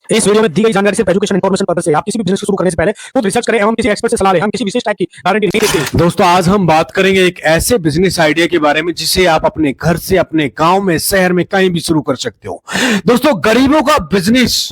इस वीडियो में दी गई जानकारी सिर्फ एजुकेशन इन्फॉर्मेशन पर्पस से। आप किसी भी बिजनेस को शुरू करने से पहले खुद रिसर्च करें एवं किसी एक्सपर्ट से सलाह लें। हम किसी विशेष टाइप की गारंटी नहीं देते। दोस्तों, आज हम बात करेंगे एक ऐसे बिजनेस आइडिया के बारे में जिसे आप अपने घर से, अपने गांव में, शहर में कहीं भी शुरू कर सकते हो। दोस्तों, गरीबों का बिजनेस,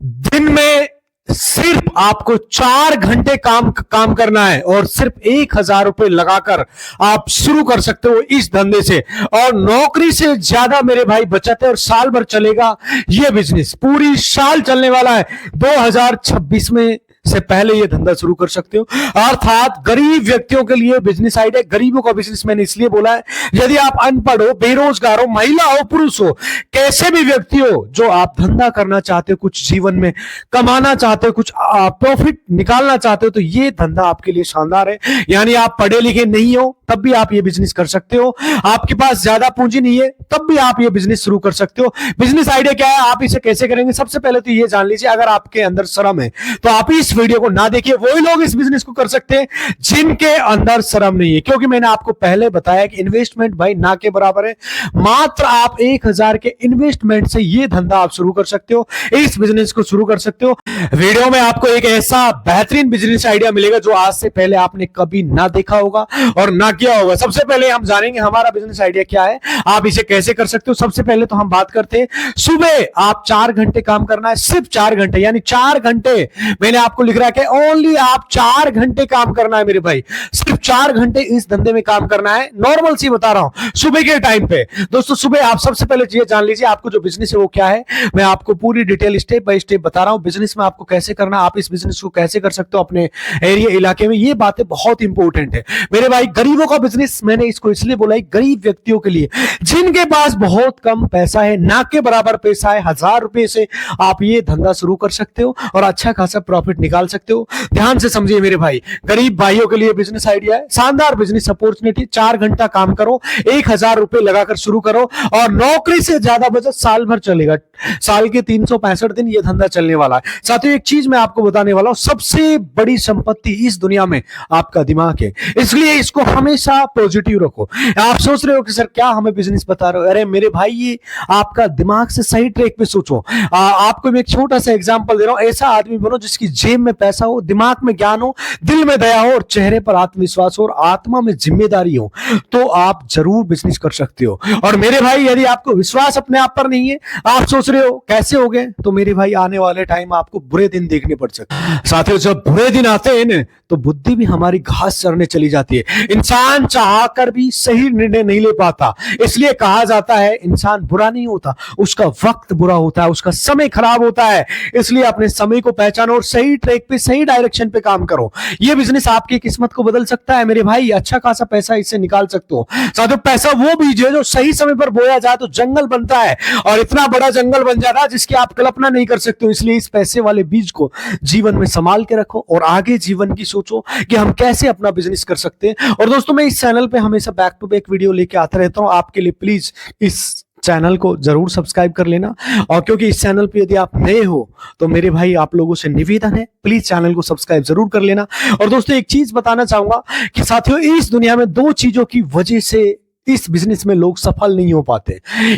दिन में सिर्फ आपको 4 घंटे काम करना है और सिर्फ 1,000 रुपए लगाकर आप शुरू कर सकते हो इस धंधे से। और नौकरी से ज्यादा मेरे भाई बचत है और साल भर चलेगा ये बिजनेस, पूरी साल चलने वाला है। 2026 में से पहले ये धंधा शुरू कर सकते हो। अर्थात गरीब व्यक्तियों के लिए बिजनेस आइडिया, गरीबों का बिजनेस मैंने इसलिए बोला है, यदि आप अनपढ़ हो, बेरोजगार हो, महिला हो, पुरुष हो, कैसे भी व्यक्ति हो, जो आप धंधा करना चाहते हो, कुछ जीवन में कमाना चाहते हो, कुछ प्रॉफिट निकालना चाहते हो, तो ये धंधा आपके लिए शानदार है। यानी आप पढ़े लिखे नहीं हो तब भी आप ये बिजनेस कर सकते हो, आपके पास ज्यादा पूंजी नहीं है तब भी आप ये बिजनेस शुरू कर सकते हो। बिजनेस आइडिया क्या है, आप इसे कैसे करेंगे, सबसे पहले तो ये जान लीजिए। अगर आपके अंदर शर्म है तो आप इस वीडियो को ना देखिए। वही लोग इस बिजनेस को कर सकते हैं जिनके अंदर शर्म नहीं है, क्योंकि मैंने आपको पहले बताया कि इन्वेस्टमेंट भाई ना के बराबर है। मात्र आप 1,000 के इन्वेस्टमेंट से ये धंधा आप शुरू कर सकते हो, इस बिजनेस को शुरू कर सकते हो। वीडियो में आपको एक ऐसा बेहतरीन बिजनेस आइडिया मिलेगा जो आज से पहले आपने कभी ना देखा होगा और ना किया होगा। सबसे पहले हम जानेंगे हमारा बिजनेस आइडिया क्या है, आप इसे कैसे कर सकते हो। सबसे पहले तो हम बात करते हैं, सुबह आप 4 घंटे काम करना है, सिर्फ 4 घंटे, यानी 4 घंटे मैंने आपको लिख रहा है, ओनली आप 4 घंटे काम करना है मेरे भाई, सिर्फ 4 घंटे इस धंधे में काम करना है। नॉर्मल सी बता रहा हूं, सुबह के टाइम पे। दोस्तों, सुबह आप सबसे पहले ये जान लीजिए आपको जो बिजनेस है वो क्या है। मैं आपको पूरी डिटेल स्टेप बाय स्टेप बता रहा हूं, बिजनेस में आपको कैसे करना, आप इस बिजनेस को कैसे कर सकते हो अपने एरिया इलाके में। ये बातें बहुत इंपॉर्टेंट है मेरे भाई। गरीबों का बिजनेस मैंने इसको इसलिए बोला है, गरीब व्यक्तियों के लिए जिनके पास बहुत कम पैसा है, ना के बराबर पैसा है, 1,000 रुपए से आप ये धंधा शुरू कर सकते हो और अच्छा खासा प्रॉफिट निकाल सकते हो। ध्यान से समझिए मेरे भाई, गरीब भाइयों के लिए बिजनेस आइडिया है, शानदार बिजनेस अपॉर्चुनिटी। 4 घंटा काम करो, 1,000 रुपए लगाकर शुरू करो और नौकरी से ज्यादा बचत साल भर चलेगा। साल के 365 दिन ये धंधा चलने वाला है। साथियों, एक चीज मैं आपको बताने वाला हूं, सबसे बड़ी संपत्ति इस दुनिया में आपका दिमाग है, इसलिए इसको हमेशा पॉजिटिव रखो। आप सोच रहे हो कि सर क्या हमें बिजनेस बता रहे हो, अरे मेरे भाई ये आपका दिमाग से सही ट्रैक पे सोचो। आपको मैं एक छोटा सा एग्जांपल दे रहा हूं, ऐसा आदमी बनो जिसकी जेब में पैसा हो, दिमाग में ज्ञान हो, दिल में दया हो और चेहरे पर आत्मविश्वास हो और आत्मा में जिम्मेदारी हो, तो आप जरूर बिजनेस कर सकते हो। और मेरे भाई, यदि आपको विश्वास अपने आप पर नहीं है, आप सोच रहे हो कैसे हो गए, तो मेरे भाई आने वाले टाइम आपको बुरे दिन देखने पड़ सकते हैं। साथियों, जब बुरे दिन आते हैं ना, तो बुद्धि भी हमारी घास चरने चली जाती है। इंसान चाहकर भी सही निर्णय नहीं ले पाता, इसलिए कहा जाता है इंसान बुरा नहीं होता, उसका वक्त बुरा होता है, उसका समय खराब होता है। इसलिए अपने समय को पहचानो और सही ट्रैक पे, सही डायरेक्शन पे काम करो। ये बिजनेस आपकी किस्मत को बदल सकता है मेरे भाई, अच्छा खासा पैसा इससे निकाल सकते हो। साथियों, पैसा वो बीज है जो सही समय पर बोया जाए तो जंगल बनता है, और इतना बड़ा जंगल बन जाता है जिसकी आप कल्पना नहीं कर सकते हो। इसलिए इस पैसे वाले बीज को जीवन में संभाल के रखो और आगे जीवन की सोचो कि हम कैसे अपना बिजनेस कर सकते हैं। और दोस्तों, मैं इस चैनल पे हमेशा बैक टू बैक वीडियो लेके आता रहता हूं आपके लिए। प्लीज इस चैनल को जरूर सब्सक्राइब कर लेना, और क्योंकि इस चैनल पे यदि आप नए हो तो मेरे भाई आप लोगों से निवेदन है, प्लीज चैनल को सब्सक्राइब जरूर कर लेना। और दोस्तों, एक चीज बताना चाहूंगा कि साथियों, इस दुनिया में 2 चीजों की वजह से इस बिजनेस में लोग सफल नहीं हो पाते।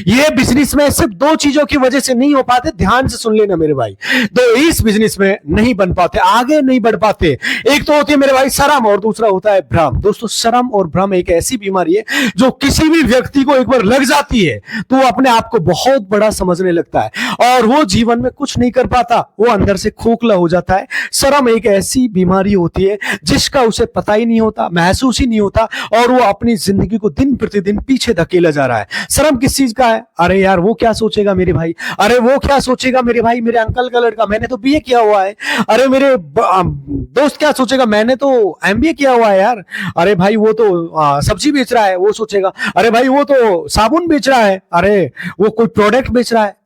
ये बिजनेस में सिर्फ 2 चीजों की वजह से नहीं हो पाते, ध्यान से सुन लेना मेरे भाई। तो इस बिजनेस में नहीं बन पाते, आगे नहीं बढ़ पाते। एक तो होती है मेरे भाई शर्म, और दूसरा होता है भ्रम। दोस्तों, शर्म और भ्रम एक ऐसी बीमारी है जो किसी भी व्यक्ति को एक बार लग जाती है तो वो अपने आप को बहुत बड़ा समझने लगता है और वो जीवन में कुछ नहीं कर पाता, वो अंदर से खोखला हो जाता है। शर्म एक ऐसी बीमारी होती है जिसका उसे पता ही नहीं होता, महसूस ही नहीं होता, और वो अपनी जिंदगी को दिन प्रतिदिन पीछे धकेला जा रहा है। शर्म किस चीज का है, अरे यार वो क्या सोचेगा मेरे भाई, अरे वो क्या सोचेगा मेरे भाई, मेरे अंकल का लड़का, मैंने तो बीए किया हुआ है, अरे मेरे दोस्त क्या सोचेगा, मैंने तो एमबीए किया हुआ है यार, अरे भाई वो तो सब्जी बेच रहा है, वो सोचेगा, अरे भाई वो तो साबुन बेच रहा है, अरे वो कोई प्रोडक्ट बेच रहा है,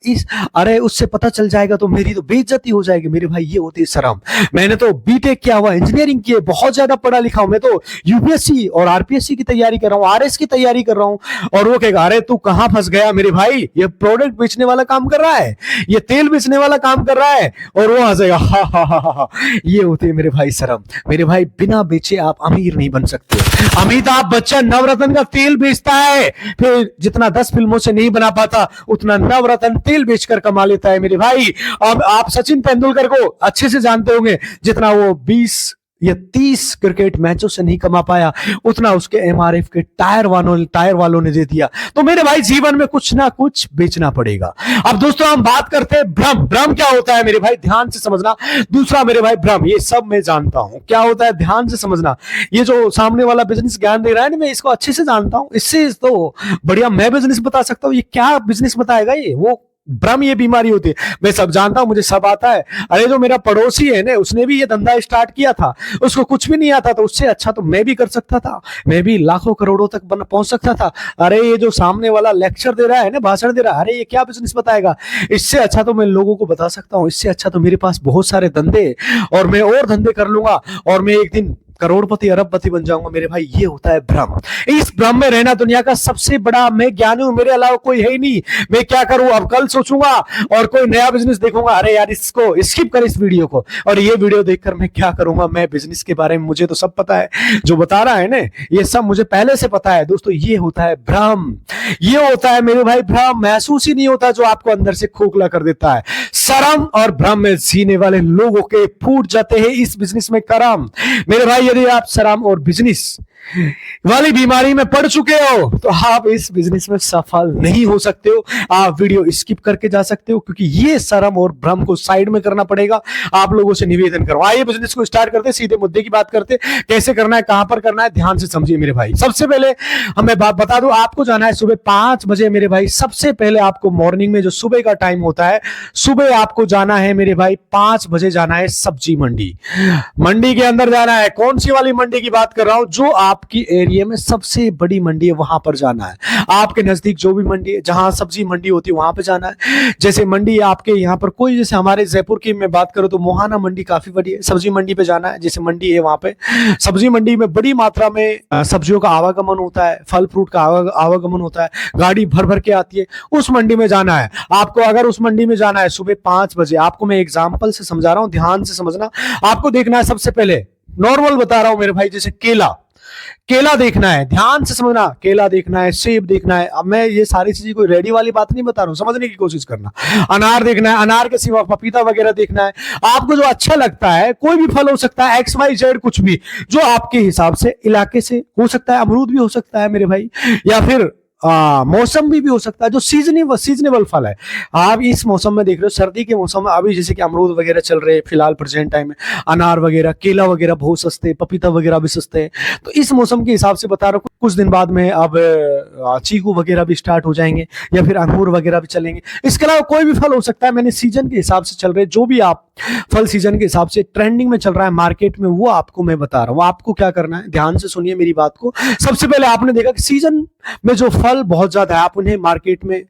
अरे उससे पता चल जाएगा तो मेरी तो बेइज्जती हो जाएगी। मेरे भाई, ये होती है शर्म। मैंने तो बीटेक किया हुआ, इंजीनियरिंग की है, बहुत ज्यादा पढ़ा लिखा हूं, मैं तो यूपीएससी और आरपीएससी की तैयारी कर रहा हूं, आरएस की तैयारी कर रहा हूं, और वो कहेगा अरे तू कहां फंस गया मेरे भाई, ये प्रोडक्ट बेचने वाला काम कर रहा है, ये तेल बेचने वाला काम कर रहा है, और वो हंसेगा हा हा हा हा। ये होती है मेरे भाई शर्म। मेरे भाई, बिना बेचे आप अमीर नहीं बन सकते। अमिताभ बच्चन नवरत्न का तेल बेचता है, फिर जितना 10 फिल्मों से नहीं बना पाता उतना नवरत्न तेल बेचकर कमा लेता है मेरे भाई। अब आप सचिन तेंदुलकर को अच्छे से जानते होंगे, जितना वो 20 या 30 क्रिकेट मैचों से नहीं कमा पाया, उतना उसके एमआरएफ के टायर वालों ने दे दिया। तो मेरे भाई जीवन में कुछ ना कुछ बेचना पड़ेगा। अब दोस्तों हम बात करते हैं भ्रम। भ्रम क्या होता है मेरे भाई, ध्यान से समझना। दूसरा मेरे भाई भ्रम, ये सब मैं जानता हूं क्या होता है, ध्यान से समझना। ये जो सामने वाला बिजनेस ज्ञान दे रहा है ना, मैं इसको अच्छे से जानता हूं, इससे तो बढ़िया मैं बिजनेस बता सकता हूं। ये क्या बिजनेस बताएगा, ये वो भ्रम, ये बीमारी होती है। मैं सब जानता हूं, मुझे सब आता है। अरे जो मेरा पड़ोसी है ना, उसने भी ये धंधा स्टार्ट किया था, उसको कुछ भी नहीं आता, तो उससे अच्छा तो मैं भी कर सकता था, मैं भी लाखों करोड़ों तक पहुंच सकता था। अरे ये जो सामने वाला लेक्चर दे रहा है ना, भाषण दे रहा है, अरे ये क्या बिजनेस बताएगा, इससे अच्छा तो मैं लोगों को बता सकता हूं, इससे अच्छा तो मेरे पास बहुत सारे धंधे, और मैं और धंधे कर लूंगा, और मैं एक दिन करोड़पति अरबपति बन जाऊंगा मेरे भाई। ये होता है भ्रम। इस भ्रम में रहना दुनिया का सबसे बड़ा, मैं ज्ञानी हूं, मेरे अलावा कोई है ही नहीं, मैं क्या करूं, अब कल सोचूंगा और कोई नया बिजनेस देखूंगा, अरे यार इसको स्किप कर इस वीडियो को, और ये वीडियो देखकर मैं क्या करूंगा, मैं बिजनेस के बारे में मुझे तो सब पता है, जो बता रहा है ना ये सब मुझे पहले से पता है। दोस्तों ये होता है भ्रम, ये होता है मेरे भाई भ्रम। महसूस ही नहीं होता, जो आपको अंदर से खोखला कर देता है। शर्म और भ्रम में जीने वाले लोगों के फूट जाते हैं इस बिजनेस में करम। मेरे भाई यदि आप शर्म और बिजनेस वाली बीमारी में पड़ चुके हो, तो आप इस बिजनेस में सफल नहीं हो सकते हो। आप वीडियो स्किप करके जा सकते हो, क्योंकि ये शर्म और भ्रम को साइड में करना पड़ेगा। आप लोगों से निवेदन करो, आइए बिजनेस को स्टार्ट करते, सीधे मुद्दे की बात करते, कैसे करना है, कहां पर करना है, ध्यान से समझिए मेरे भाई। सबसे पहले हमें बात बता दूं, आपको जाना है सुबह 5 बजे मेरे भाई। सबसे पहले आपको मॉर्निंग में जो सुबह का टाइम होता है, सुबह आपको जाना है मेरे भाई 5 बजे जाना है सब्जी मंडी। मंडी के अंदर जाना है। कौन सी वाली मंडी की बात कर रहा हूं, जो आपकी एरिया में सबसे बड़ी मंडी है, वहां पर जाना है। आपके नजदीक जो भी मंडी है, जहां सब्जी मंडी होती है, वहां पे जाना है। जैसे मंडी आपके यहाँ पर कोई, जैसे हमारे जयपुर की मैं बात करूं तो मोहाना मंडी काफी बड़ी है, सब्जी मंडी पे जाना है। जैसे मंडी है वहां पे सब्जी मंडी में बड़ी मात्रा में सब्जियों का आवागमन होता है, फल फ्रूट का आवागमन होता है, गाड़ी भर भर के आती है, उस मंडी में जाना है आपको। अगर उस मंडी में जाना है सुबह 5 बजे, आपको मैं एग्जाम्पल से समझा रहा हूं, ध्यान से समझना। आपको देखना है, सबसे पहले नॉर्मल बता रहा हूं मेरे भाई, जैसे केला देखना है, ध्यान से समझना। केला देखना है, सेब देखना है। अब मैं ये सारी चीजें कोई रेडी वाली बात नहीं बता रहा हूं, समझने की कोशिश करना। अनार देखना है, अनार के सिवा पपीता वगैरह देखना है। आपको जो अच्छा लगता है, कोई भी फल हो सकता है, XYZ कुछ भी, जो आपके हिसाब से इलाके से हो सकता है। अमरूद भी हो सकता है मेरे भाई, या फिर मौसम भी हो सकता है, जो सीजनेबल फल है। आप इस मौसम में देख रहे हो, सर्दी के मौसम में अभी जैसे कि अमरूद वगैरह चल रहे हैं फिलहाल प्रेजेंट टाइम में, अनार वगैरह, केला वगैरह बहुत सस्ते हैं, पपीता वगैरह भी सस्ते हैं। तो इस मौसम के हिसाब से बता रहा हूँ, कुछ दिन बाद में अब चीकू वगैरह भी स्टार्ट हो जाएंगे, या फिर अंगूर वगैरह भी चलेंगे। इसके अलावा कोई भी फल हो सकता है। मैंने सीजन के हिसाब से चल रहे, जो भी आप फल सीजन के हिसाब से ट्रेंडिंग में चल रहा है मार्केट में, वो आपको मैं बता रहा हूँ। आपको क्या करना है, ध्यान से सुनिए मेरी बात को। सबसे पहले आपने देखा कि सीजन में जो फल बहुत ज्यादा है, आप उन्हें मार्केट में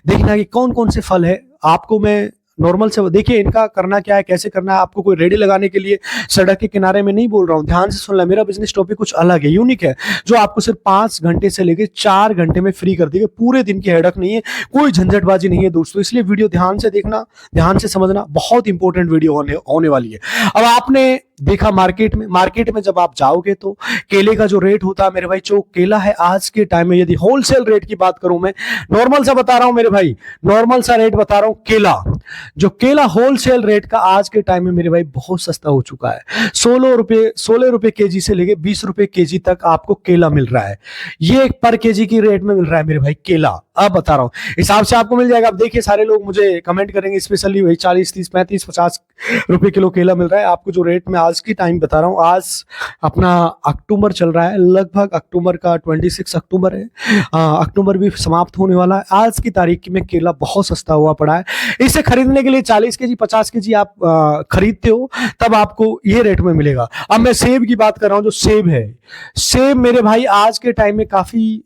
देखना कि कौन कौन से फल है। आपको मैं नॉर्मल से देखिए, इनका करना क्या है, कैसे करना है। आपको कोई रेडी लगाने के लिए सड़क के किनारे में नहीं बोल रहा हूं, ध्यान से सुन ले। मेरा बिजनेस टॉपिक कुछ अलग है, यूनिक है, जो आपको सिर्फ 5 घंटे से लेकर 4 घंटे में फ्री कर देगा। पूरे दिन की हेडक नहीं है, कोई झंझटबाजी नहीं है दोस्तों। इसलिए वीडियो ध्यान से देखना, ध्यान से समझना, बहुत इंपॉर्टेंट वीडियो होने वाली है। अब आपने देखा मार्केट में जब आप जाओगे तो केले का जो रेट होता है मेरे भाई, जो केला है आज के टाइम में, यदि होलसेल रेट की बात करूं, मैं नॉर्मल सा बता रहा हूं मेरे भाई, नॉर्मल सा रेट बता रहा हूं। जो केला होलसेल रेट का आज के टाइम में मेरे भाई बहुत सस्ता हो चुका है। 16 रुपए केजी से लेके 20 रुपए केजी तक आपको केला मिल रहा है। ये पर केजी की रेट में मिल रहा है मेरे भाई केला। अब बता रहा हूं, हिसाब से आपको मिल जाएगा। अब देखिए, सारे लोग मुझे कमेंट करेंगे, स्पेशली वही 40, 30, 35, 50 रुपए किलो केला मिल रहा है आपको। जो रेट में आज की टाइम बता रहा हूं, आज अपना अक्टूबर चल रहा है, लगभग अक्टूबर का 26 अक्टूबर है, अक्टूबर भी समाप्त होने वाला है। आज की तारीख में केला बहुत सस्ता हुआ पड़ा है। इसे खरीदने के लिए 40 केजी 50 केजी आप खरीदते हो, तब आपको ये रेट में मिलेगा। अब मैं सेब की बात कर रहा हूं, जो सेब है, सेब मेरे भाई आज के टाइम में काफी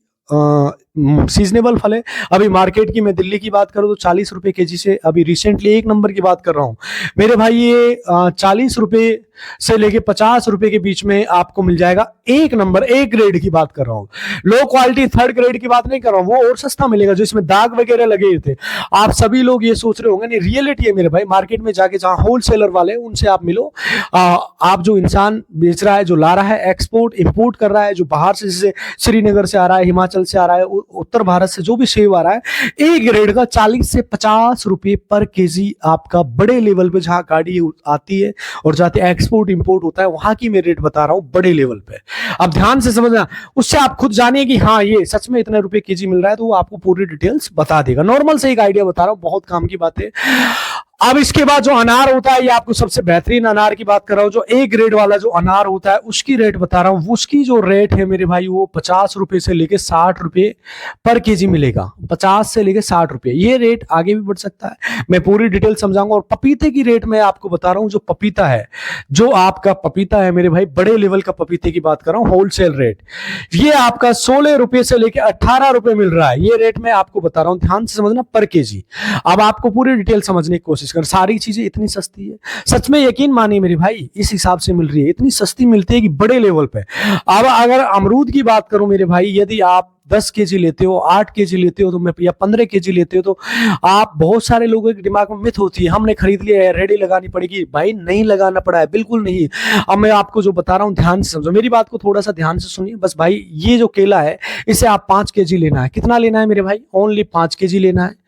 सीजनेबल फल है। अभी मार्केट की मैं दिल्ली की बात करूं तो 40 रुपए केजी से, अभी रिसेंटली 1 नंबर की बात कर रहा हूं मेरे भाई, ये 40 रुपए से लेके 50 रुपए के बीच में आपको मिल जाएगा। 1 नंबर, A ग्रेड की बात कर रहा हूं, लो क्वालिटी 3rd ग्रेड की बात नहीं कर रहा हूं, वो और सस्ता मिलेगा, जो इसमें दाग वगैरह लगे थे। आप सभी लोग ये सोच रहे होंगे, नहीं रियलिटी है मेरे भाई, मार्केट में जाके जहां होलसेलर वाले उनसे आप मिलो। आप जो इंसान बेच रहा है, जो ला रहा है, एक्सपोर्ट इंपोर्ट कर रहा है, जो बाहर से जैसे श्रीनगर से आ रहा है, हिमाचल से आ रहा है, उत्तर भारत से जो भी सेब आ रहा है ए ग्रेड का 40 से 50 रुपए पर केजी आपका बड़े लेवल पे जहां गाड़ी आती है और जाते एक्सपोर्ट इंपोर्ट होता है वहां की मैं रेट बता रहा हूं बड़े लेवल पे। अब ध्यान से समझना, उससे आप खुद जानिए कि हाँ ये सच में इतने रुपए केजी मिल रहा है, तो वो आपको पूरी डिटेल्स बता देगा। नॉर्मल से एक आइडिया बता रहा हूं, बहुत काम की बात है। अब इसके बाद जो अनार होता है, ये आपको सबसे बेहतरीन अनार की बात कर रहा हूं, जो ए ग्रेड वाला जो अनार होता है उसकी रेट बता रहा हूं। उसकी जो रेट है मेरे भाई वो 50 रुपए से लेके 60 रुपए पर केजी मिलेगा। 50 से लेके 60 रुपए, ये रेट आगे भी बढ़ सकता है, मैं पूरी डिटेल समझाऊंगा। और पपीते की रेट मैं आपको बता रहा हूं, जो पपीता है, जो आपका पपीता है मेरे भाई, बड़े लेवल का पपीते की बात कर रहा हूं, होलसेल रेट ये आपका 16 रुपए से लेके 18 रुपए मिल रहा है। ये रेट मैं आपको बता रहा हूं, ध्यान से समझना, पर केजी। अब आपको पूरी डिटेल समझने की कोशिश कर, सारी चीजें इतनी सस्ती है, सच में यकीन मानिए मेरे भाई, इस हिसाब से मिल रही है, इतनी सस्ती मिलती है कि बड़े लेवल पे। अब अगर अमरूद की बात करूं मेरे भाई, यदि आप 10 केजी लेते हो, 8 केजी लेते हो तो मैं, या 15 केजी लेते हो तो आप, बहुत सारे लोगों के दिमाग में मिथ होती है हमने खरीद लिया है, रेडी लगानी पड़ेगी। भाई नहीं लगाना पड़ा है, बिल्कुल नहीं। अब मैं आपको जो बता रहा हूं ध्यान से समझो, मेरी बात को थोड़ा सा ध्यान से सुनिए बस भाई। ये जो केला है इसे आप 5 केजी लेना है। कितना लेना है मेरे भाई? ओनली 5 केजी लेना है।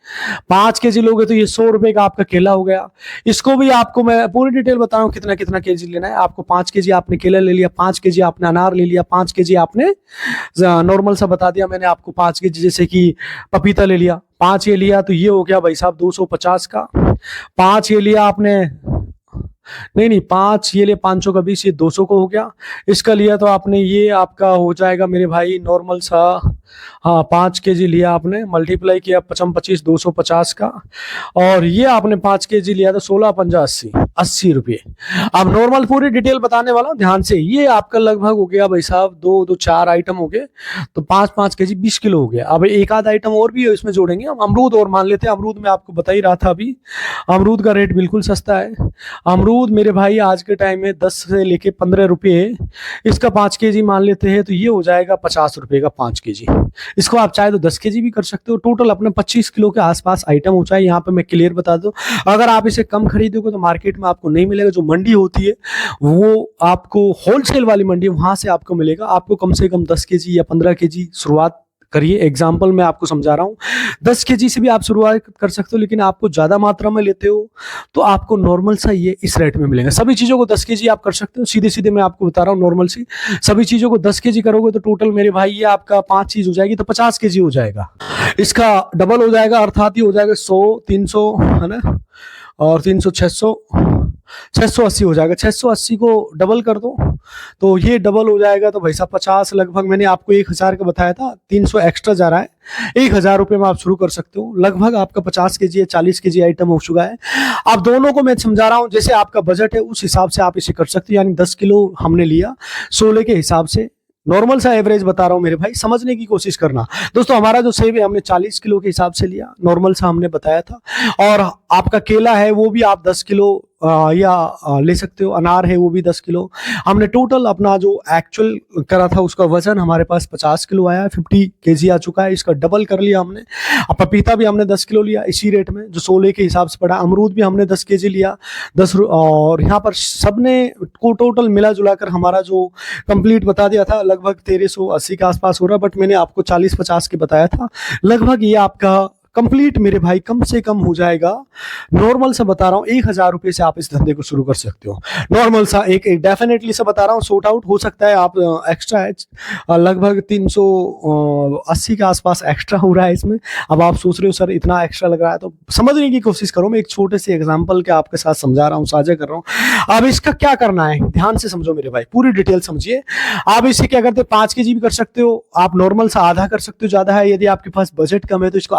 5 केजी लोगे तो ये 100 रुपए का आपका केला हो गया। इसको भी आपको मैं पूरी डिटेल बता रहा हूँ कितना कितना केजी लेना है आपको। 5 केजी आपने केला ले लिया, 5 केजी आपने अनार ले लिया, 5 केजी आपने नॉर्मल सा बता दिया मैंने आपको, 5 केजी जैसे कि पपीता ले लिया, 5 ये लिया तो ये हो गया भाई साहब 250 का। 5 ये लिया आपने, नहीं 5 ये ले 500 का 20, ये 200 को हो गया। इसका लिया तो आपने, ये आपका हो जाएगा मेरे भाई नॉर्मल सा, हाँ 5 केजी लिया आपने, मल्टीप्लाई किया 25 250 का, और ये आपने 5 केजी लिया तो 16 50 80 रुपये। अब नॉर्मल पूरी डिटेल बताने वाला हूँ ध्यान से। ये आपका लगभग हो गया भाई साहब 4 आइटम हो गए, तो 5 केजी 20 किलो हो गया। अब एक आध आइटम और भी है इसमें जोड़ेंगे हम, अमरूद और मान लेते हैं। अमरूद में आपको बता ही रहा था अभी, अमरूद का रेट बिल्कुल सस्ता है। अमरूद मेरे भाई आज के टाइम में 10 से लेके 15 रुपये, इसका 5 केजी मान लेते हैं तो ये हो जाएगा 50 रुपये का 5 केजी। इसको आप चाहे तो 10 केजी भी कर सकते हो। टोटल अपने 25 किलो के आसपास आइटम हो जाए। यहाँ पे मैं क्लियर बता दूं, अगर आप इसे कम खरीदोगे तो मार्केट में आपको नहीं मिलेगा। जो मंडी होती है वो आपको होलसेल वाली मंडी, वहां से आपको मिलेगा। आपको कम से कम 10 केजी या 15 केजी शुरुआत करिए। एग्जाम्पल मैं आपको समझा रहा हूँ, 10 केजी से भी आप शुरुआत कर सकते हो, लेकिन आपको ज्यादा मात्रा में लेते हो तो आपको नॉर्मल सा ये इस रेट में मिलेगा। सभी चीजों को 10 केजी आप कर सकते हो, सीधे सीधे मैं आपको बता रहा हूँ नॉर्मल सी। सभी चीजों को 10 केजी करोगे तो टोटल मेरे भाई ये आपका 5 चीज हो जाएगी तो 50 केजी हो जाएगा। इसका डबल हो जाएगा, अर्थात ये हो जाएगा 100 300 है ना, और 300 680 हो जाएगा। 680 को डबल कर दो तो ये डबल हो जाएगा तो भाई साहब 50 लगभग, मैंने आपको 1000 का बताया था, 300 एक्स्ट्रा जा रहा है। 1000 रुपये में आप शुरू कर सकते हो। लगभग आपका 50 केजी या 40 केजी आइटम हो चुका है। अब दोनों को मैं समझा रहा हूँ, जैसे आपका बजट है उस हिसाब से आप इसे कर सकते हो। यानी 10 किलो हमने लिया 16 के हिसाब से, नॉर्मल सा एवरेज बता रहा हूं मेरे भाई, समझने की कोशिश करना। दोस्तों हमारा जो सेब है हमने 40 किलो के हिसाब से लिया, नॉर्मल सा हमने बताया था। और आपका केला है वो भी आप 10 किलो ले सकते हो, अनार है वो भी 10 किलो। हमने टोटल अपना जो एक्चुअल करा था उसका वजन हमारे पास 50 किलो आया है, 50 केजी आ चुका है। इसका डबल कर लिया हमने। अब पपीता भी हमने 10 किलो लिया इसी रेट में जो 16 के हिसाब से पड़ा। अमरूद भी हमने 10 केजी लिया, और यहाँ पर सबने को टोटल मिला जुला कर हमारा जो कंप्लीट बता दिया था लगभग 1380 के आसपास हो रहा, बट मैंने आपको 40-50 के बताया था। लगभग ये आपका कंप्लीट मेरे भाई कम से कम हो जाएगा, नॉर्मल सा बता रहा हूँ 1000 रुपये से आप इस धंधे को शुरू कर सकते हो। नॉर्मल सा एक डेफिनेटली सा बता रहा हूँ, सॉर्ट आउट हो सकता है आप एक्स्ट्रा है, लगभग 380 के आसपास एक्स्ट्रा हो रहा है इसमें। अब आप सोच रहे हो सर इतना एक्स्ट्रा लग रहा है, तो समझने की कोशिश करो। मैं एक छोटे से एग्जाम्पल के आपके साथ समझा रहा हूँ, साझा कर रहा हूँ। अब इसका क्या करना है ध्यान से समझो मेरे भाई, पूरी डिटेल समझिए। आप इसे क्या करते हैं, 5 केजी भी कर सकते हो आप, नॉर्मल सा आधा कर सकते हो, ज्यादा है यदि आपके पास बजट कम है तो इसको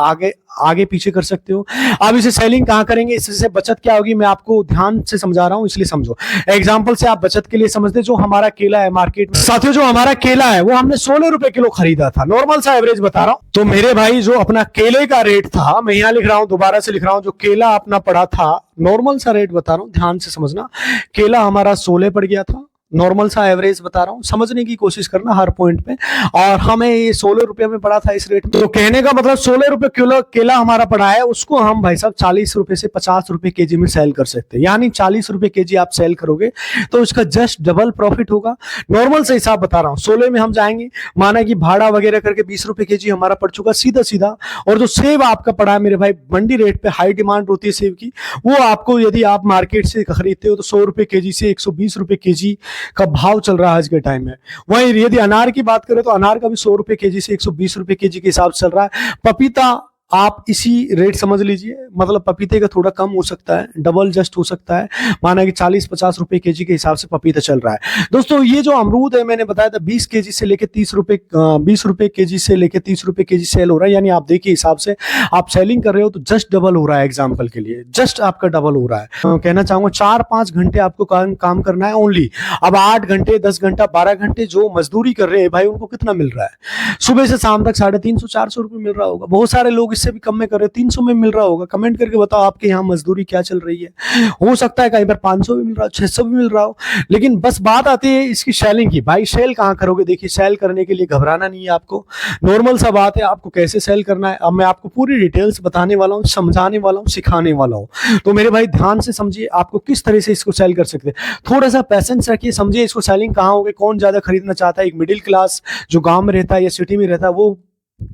आगे पीछे कर सकते हो। अब इसे सेलिंग कहां करेंगे, इससे बचत क्या होगी, मैं आपको ध्यान से समझा रहा हूं इसलिए समझो। एग्जांपल से आप बचत के लिए समझते, जो हमारा केला है मार्केट में साथियों, जो हमारा केला है वो हमने 16 रुपए किलो खरीदा था, नॉर्मल सा एवरेज बता रहा हूं। तो मेरे भाई जो अपना केले का रेट था, मैं यहां लिख रहा हूं, दोबारा से लिख रहा हूं, जो केला अपना पड़ा था, नॉर्मल सा रेट बता रहा हूं, ध्यान से समझना। केला हमारा 16 पड़ गया था, नॉर्मल सा एवरेज बता रहा हूँ, समझने की कोशिश करना हर पॉइंट पे। और हमें ये 16 रुपए में पड़ा था इस रेट में, तो कहने का मतलब 16 रुपए किलो केला हमारा पड़ा है, उसको हम भाई साहब 40 रुपए से 50 रुपए केजी में सेल कर सकते हैं। यानी 40 रुपए केजी आप सेल करोगे तो उसका जस्ट डबल प्रॉफिट होगा। नॉर्मल से हिसाब बता रहा हूँ, 16 में हम जाएंगे, माना कि भाड़ा वगैरह करके 20 रुपए केजी हमारा पड़ चुका सीधा सीधा। और जो सेब आपका पड़ा है मेरे भाई मंडी रेट पे, हाई डिमांड होती है सेब की, वो आपको यदि आप मार्केट से खरीदते हो तो 100 रुपए केजी से 120 रुपए केजी का भाव चल रहा है आज के टाइम में। वहीं यदि अनार की बात करें तो अनार का भी 100 रुपए केजी से 120 रुपए केजी के हिसाब से चल रहा है। पपीता आप इसी रेट समझ लीजिए, मतलब पपीते का थोड़ा कम हो सकता है, डबल जस्ट हो सकता है, माना कि 40-50 रुपए केजी के हिसाब से पपीता चल रहा है। दोस्तों ये जो अमरूद है मैंने बताया था 20 केजी से लेके 30 रुपए 20 रुपए केजी से लेके 30 रुपए केजी सेल हो रहा है। यानी आप देखिए हिसाब से आप सेलिंग कर रहे हो तो जस्ट डबल हो रहा है। एग्जाम्पल के लिए जस्ट आपका डबल हो रहा है। कहना चाहूंगा 4-5 घंटे आपको काम करना है ओनली। अब 8 घंटे 10 घंटा 12 घंटे जो मजदूरी कर रहे हैं भाई, उनको कितना मिल रहा है? सुबह से शाम तक 350-400 रुपए मिल रहा होगा। बहुत सारे लोग इससे भी कम में कर रहे हैं, 300 में मिल रहा होगा। कमेंट करके बताओ आपके यहाँ मजदूरी क्या चल रही है। हो सकता है कहीं पर 500 भी मिल रहा हो, 600 भी मिल रहा हो, लेकिन बस बात आती है इसकी सेलिंग की। भाई सेल कहाँ करोगे? देखिए सेल करने के लिए घबराना नहीं है आपको, नॉर्मल सा बात है, आपको कैसे सेल करना है अब मैं आपको पूरी डिटेल्स बताने वाला हूँ, समझाने वाला हूँ, सिखाने वाला हूँ। तो मेरे भाई ध्यान से समझिए आपको किस तरह से इसको सेल कर सकते हैं। थोड़ा सा पैसेंस रखिए, समझिए इसको सेलिंग कहाँ होगी, कौन ज्यादा खरीदना चाहता है। एक मिडिल क्लास जो गांव में रहता है या सिटी में रहता है वो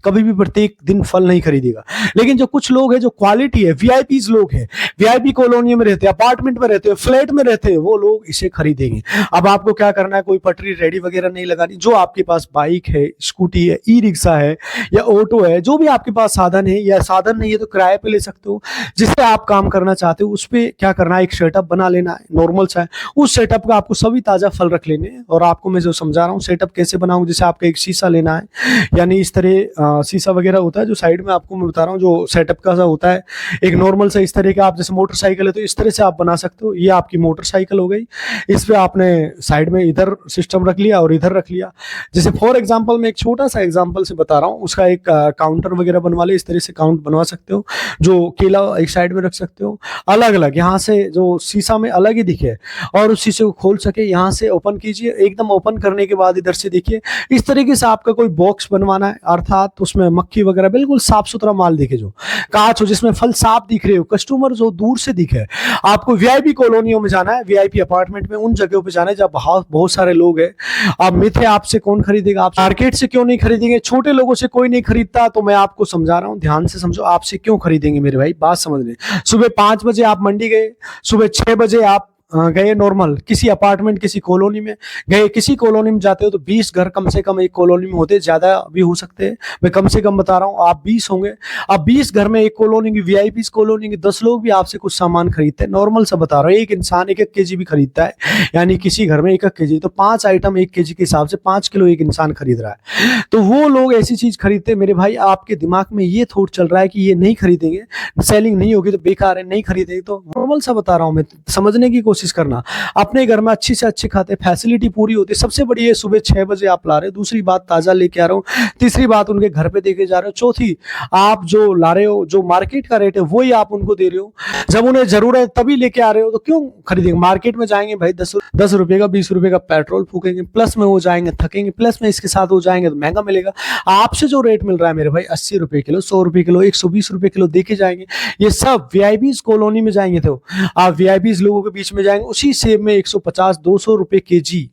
कभी भी प्रत्येक दिन फल नहीं खरीदेगा, लेकिन जो कुछ लोग हैं जो क्वालिटी है, वीआईपीज लोग हैं, वीआईपी कॉलोनी में रहते हैं, अपार्टमेंट में रहते हैं, फ्लैट में रहते हैं, वो लोग इसे खरीदेंगे। अब आपको क्या करना है, कोई पटरी रेडी वगैरह नहीं लगानी। जो आपके पास बाइक है, स्कूटी है, ई रिक्शा है या ऑटो है, जो भी आपके पास साधन है, या साधन नहीं है तो किराए पे ले सकते हो, जिससे आप काम करना चाहते हो उस पर क्या करना है, एक सेटअप बना लेना है नॉर्मल सा है। उस सेटअप का आपको सभी ताजा फल रख लेने हैं। और आपको मैं जो समझा रहा हूँ सेटअप कैसे बनाऊं, जैसे आपका एक शीशा लेना है, यानी इस तरह शीशा वगैरह होता है जो साइड में आपको मैं बता रहा हूँ जो सेटअप का सा होता है, एक नॉर्मल सा इस तरह का। आप जैसे मोटरसाइकिल है तो इस तरह से आप बना सकते हो। ये आपकी मोटरसाइकिल हो गई, इस पे आपने साइड में इधर सिस्टम रख लिया और इधर रख लिया। जैसे फॉर एग्जांपल मैं एक छोटा सा एग्जांपल से बता रहा हूँ, उसका एक काउंटर वगैरह बनवा ले, इस तरह से काउंट बनवा सकते हो, जो केला एक साइड में रख सकते हो, अलग अलग यहाँ से जो शीशा में अलग ही दिखे और उस शीशे को खोल सके, यहाँ से ओपन कीजिए। एकदम ओपन करने के बाद इधर से देखिए इस तरीके से आपका कोई बॉक्स बनवाना है, अर्थात उसमें मक्खी वगैरह बिल्कुल साफ सुथरा माल दिखे, जो कांच हो, जिसमें फल साफ दिख रहे हो, कस्टमर जो दूर से दिखे। आपको वीआईपी कॉलोनियों में जाना है, वीआईपी अपार्टमेंट में, उन जगहों पे जाना है जहां बहुत सारे लोग हैं। अब मिथ है आपसे कौन खरीदेगा, आप मार्केट से क्यों नहीं खरीदेंगे, छोटे लोगों से कोई नहीं खरीदता। तो मैं आपको समझा रहा हूं, ध्यान से समझो, आपसे क्यों खरीदेंगे मेरे भाई, बात समझ लें। सुबह 5 बजे आप मंडी गए, सुबह 6 बजे आप गए नॉर्मल किसी अपार्टमेंट किसी कॉलोनी में गए, किसी कॉलोनी में जाते हो तो 20 घर कम से कम एक कॉलोनी में होते, ज्यादा भी हो सकते हैं, मैं कम से कम बता रहा हूँ, आप 20 होंगे। अब 20 घर में एक कॉलोनी की वीआईपी कॉलोनी के 10 लोग भी आपसे कुछ सामान खरीदते हैं। नॉर्मल सा बता रहा हूँ, एक इंसान 1-1 केजी भी खरीदता है, यानी किसी घर में 1-1 केजी, तो 5 आइटम 1 केजी के हिसाब से 5 किलो एक इंसान खरीद रहा है। तो वो लोग ऐसी चीज खरीदते हैं मेरे भाई, आपके दिमाग में ये थॉट चल रहा है कि ये नहीं खरीदेंगे, सेलिंग नहीं होगी तो बेकार है, नहीं खरीदेंगे। तो नॉर्मल सा बता रहा हूँ मैं, समझने की कोशिश करना। अपने घर में अच्छी से अच्छी खाते, फैसिलिटी पूरी होती है। सबसे बड़ी है सुबह 6 बजे आप ला रहे हो, दूसरी बात ताजा लेके आ रहे हो, तीसरी बात उनके घर पे देके जा रहे हो, चौथी आप जो ला रहे हो जो मार्केट का रेट है वही आप उनको दे रहे हो। जब उन्हें जरूरत है तभी लेके आ रहे हो, तो क्यों खरीदेंगे। मार्केट में जाएंगे भाई 10 रुपए का 20 रुपए का पेट्रोल फूकेंगे, प्लस में वो जाएंगे थकेंगे, प्लस में इसके साथ हो जाएंगे तो महंगा मिलेगा। आपसे जो रेट मिल रहा है मेरे भाई 80 रुपए किलो, 100 रुपए किलो, 120 रुपए किलो देके जाएंगे। ये सब वीआईपी कॉलोनी में जाएंगे तो आप वीआईपी लोगों के बीच में जाएंगे, उसी सेब में 150-200 रुपए केजी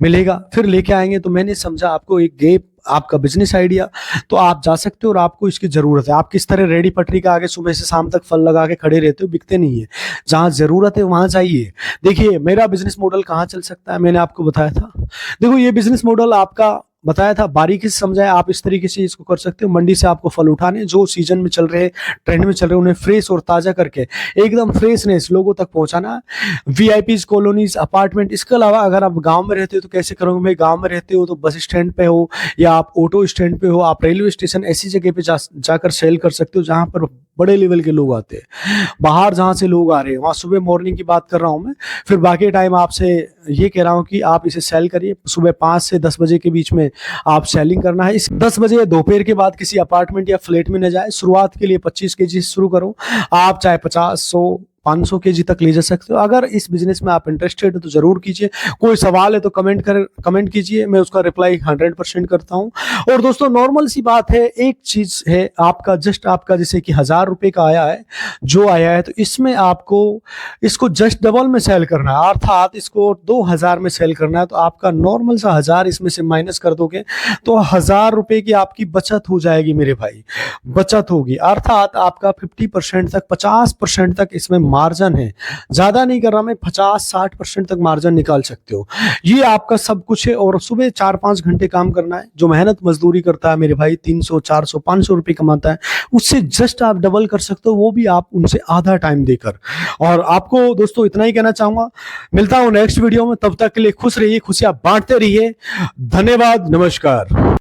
मिलेगा, फिर लेके आएंगे। तो मैंने समझा आपको एक गैप, आपका बिजनेस आइडिया, तो आप जा सकते हो और आपको इसकी जरूरत है। आप किस तरह रेडी पटरी का आगे सुबह से शाम तक फल लगा के खड़े रहते हो, बिकते नहीं है। जहां जरूरत है वहां जाइए। देखिए मेरा बिजनेस मॉडल कहाँ चल सकता है, मैंने आपको बताया था। देखो ये बिजनेस मॉडल आपका बताया था, बारीकी से समझाया, आप इस तरीके से इसको कर सकते हो। मंडी से आपको फल उठाने जो सीजन में चल रहे, ट्रेंड में चल रहे, उन्हें फ्रेश और ताजा करके एकदम फ्रेशनेस लोगों तक पहुंचाना। वीआईपीज कॉलोनीज अपार्टमेंट, इसके अलावा अगर आप गांव में रहते हो तो कैसे करोगे भाई, गांव में रहते हो तो बस स्टैंड पे हो या आप ऑटो स्टैंड पे हो, आप रेलवे स्टेशन, ऐसी जगह पे जाकर सेल कर सकते हो जहां पर बड़े लेवल के लोग आते हैं। बाहर जहां से लोग आ रहे हैं वहां सुबह मॉर्निंग की बात कर रहा हूं मैं। फिर बाकी टाइम आपसे ये कह रहा हूं कि आप इसे सेल करिए। सुबह 5 से 10 बजे के बीच में आप सेलिंग करना है। इस 10 बजे दोपहर के बाद किसी अपार्टमेंट या फ्लैट में न जाए। शुरुआत के लिए 25 केजी से शुरू करो, आप चाहे 50, 100, 500 केजी तक ले जा सकते हो। अगर इस बिजनेस में आप इंटरेस्टेड हो तो जरूर कीजिए। कोई सवाल है तो कमेंट कीजिए, मैं उसका रिप्लाई 100% करता हूं। और दोस्तों नॉर्मल सी बात है, एक चीज है, आपका जैसे कि 1000 रुपए का आया है, जो आया है, तो इसमें आपको इसको जस्ट डबल में सेल करना है, अर्थात इसको 2000 में सेल करना है। तो आपका नॉर्मल सा 1000 इसमें से माइनस कर दोगे तो 1000 रुपए की आपकी बचत हो जाएगी मेरे भाई, बचत होगी। अर्थात आपका 50% तक 50% तक इसमें मार्जिन है, ज्यादा नहीं कर रहा मैं, 50-60% तक मार्जिन निकाल सकते हो। ये आपका सब कुछ है। और सुबह 4-5 घंटे काम करना है। जो मेहनत मजदूरी करता है मेरे भाई 300, 400, 500 रुपए कमाता है, उससे जस्ट आप डबल कर सकते हो, वो भी आप उनसे आधा टाइम देकर। और आपको दोस्तों इतना ही कहना चाहूंगा, मिलता हूं नेक्स्ट वीडियो में, तब तक के लिए खुश रहिए, खुशियां बांटते रहिए। धन्यवाद, नमस्कार।